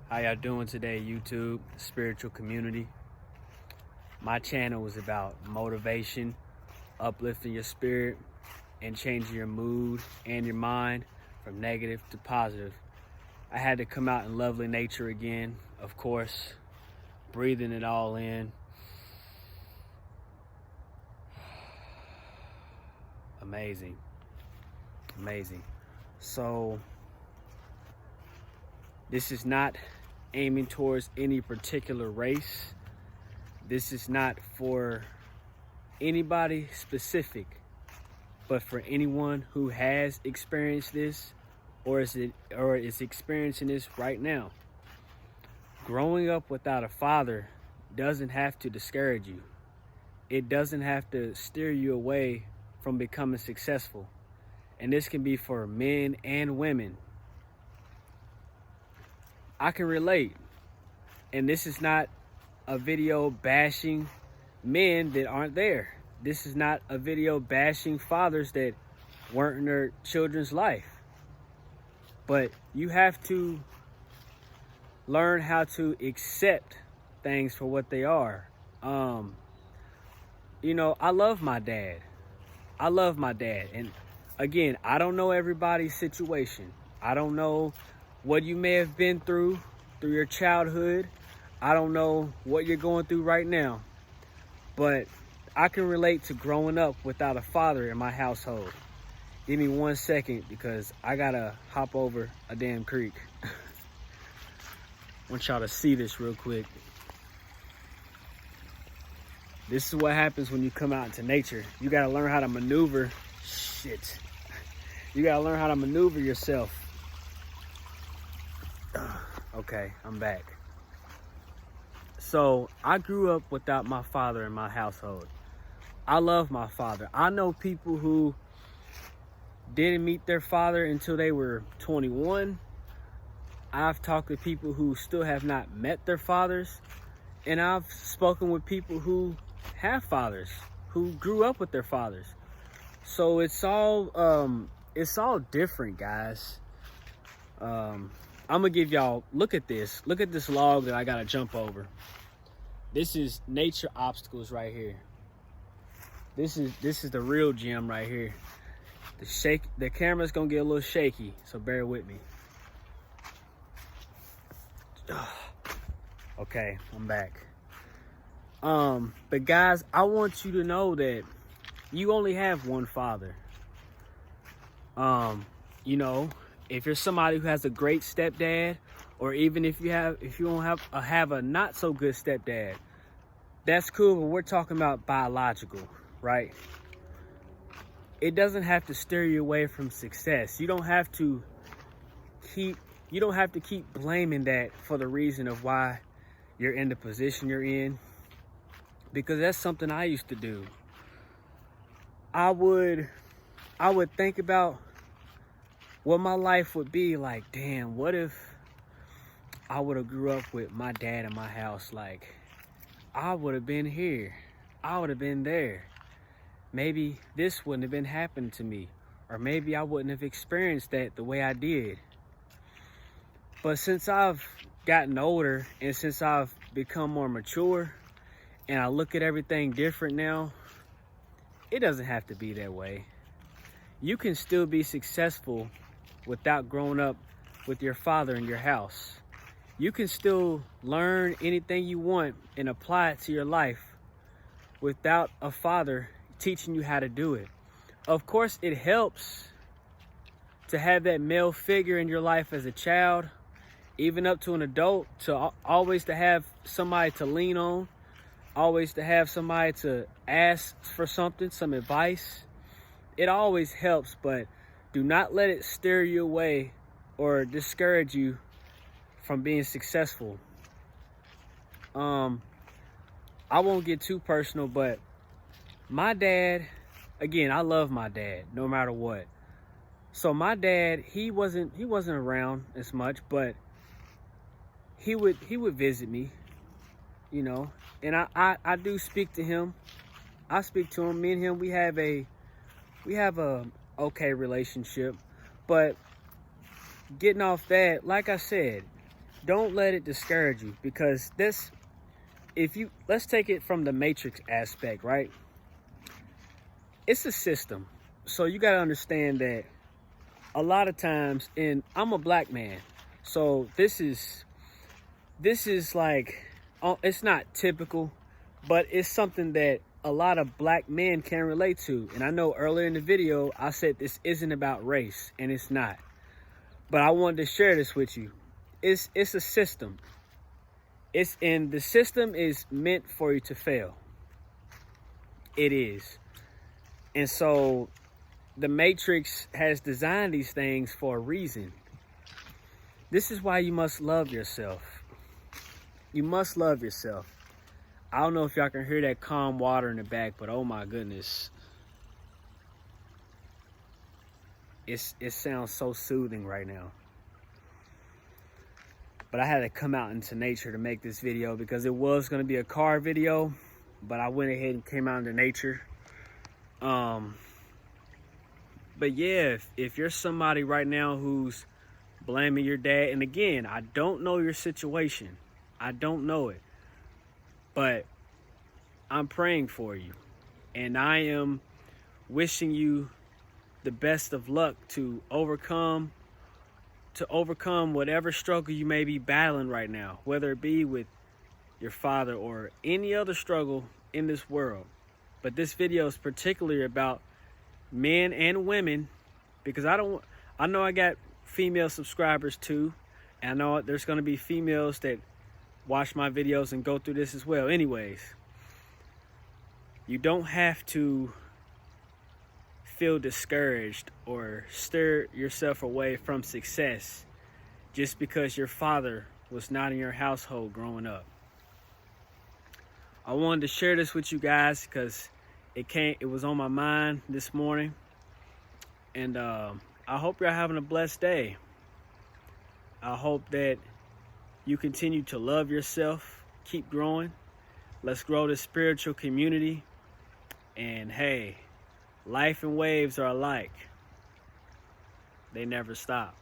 How y'all doing today, YouTube, spiritual community? My channel is about motivation, uplifting your spirit, and changing your mood and your mind from negative to positive. I had to come out in lovely nature again, of course, breathing it all in. Amazing. So, this is not aiming towards any particular race. This is not for anybody specific, but for anyone who has experienced this or is experiencing this right now. Growing up without a father doesn't have to discourage you. It doesn't have to steer you away from becoming successful. And this can be for men and women. I can relate. And this is not a video bashing men that aren't there. This is not a video bashing fathers that weren't in their children's life. But you have to learn how to accept things for what they are. I love my dad. And again, I don't know everybody's situation. I don't know what you may have been through your childhood. I don't know what you're going through right now. But I can relate to growing up without a father in my household. Give me 1 second because I gotta hop over a damn creek. I want y'all to see this real quick. This is what happens when you come out into nature. You gotta learn how to maneuver. Shit. You gotta learn how to maneuver yourself. Okay, I'm back. So, I grew up without my father in my household. I love my father. I know people who didn't meet their father until they were 21. I've talked to people who still have not met their fathers. And I've spoken with people who have fathers, who grew up with their fathers. So it's all different, guys. I'm gonna give y'all, look at this log that I gotta jump over. This is nature obstacles right here. This is the real gym right here. The camera's gonna get a little shaky, so bear with me. Okay, I'm back. But guys, I want you to know that you only have one father. If you're somebody who has a great stepdad, or even if you don't have a not so good stepdad, that's cool, but we're talking about biological, right? It doesn't have to steer you away from success. You don't have to keep blaming that for the reason of why you're in the position you're in, because that's something I used to do. I would think about what my life would be like. Damn, what if I would have grew up with my dad in my house? Like, I would have been here. I would have been there. Maybe this wouldn't have been happening to me. Or maybe I wouldn't have experienced that the way I did. But since I've gotten older and since I've become more mature and I look at everything different now, it doesn't have to be that way. You can still be successful without growing up with your father in your house. You can still learn anything you want and apply it to your life without a father teaching you how to do it. Of course, it helps to have that male figure in your life as a child, even up to an adult, to always to have somebody to lean on, always to have somebody to ask for something, some advice. It always helps, but do not let it steer you away or discourage you from being successful. I won't get too personal, but my dad, again, I love my dad no matter what. So my dad, he wasn't around as much, but he would visit me, and I do speak to him. I speak to him. Me and him, we have a okay relationship. But getting off that, like I said, don't let it discourage you, because let's take it from the Matrix aspect, right? It's a system. So you got to understand that a lot of times, and I'm a black man, so this is like, it's not typical, but it's something that a lot of black men can relate to. And I know earlier in the video, I said this isn't about race, and it's not. But I wanted to share this with you. It's a system. And the system is meant for you to fail. It is. And so the Matrix has designed these things for a reason. This is why you must love yourself. You must love yourself. I don't know if y'all can hear that calm water in the back, but oh my goodness. It sounds so soothing right now. But I had to come out into nature to make this video, because it was going to be a car video, but I went ahead and came out into nature. But yeah, if you're somebody right now who's blaming your dad, and again, I don't know your situation. I don't know it. But I'm praying for you. And I am wishing you the best of luck to overcome whatever struggle you may be battling right now, whether it be with your father or any other struggle in this world. But this video is particularly about men and women, because I know I got female subscribers too, and I know there's going to be females that watch my videos and go through this as well. Anyways, you don't have to feel discouraged or steer yourself away from success just because your father was not in your household growing up. I wanted to share this with you guys because it was on my mind this morning. And I hope you're having a blessed day. I hope that you continue to love yourself, keep growing. Let's grow this spiritual community. And hey, life and waves are alike. They never stop.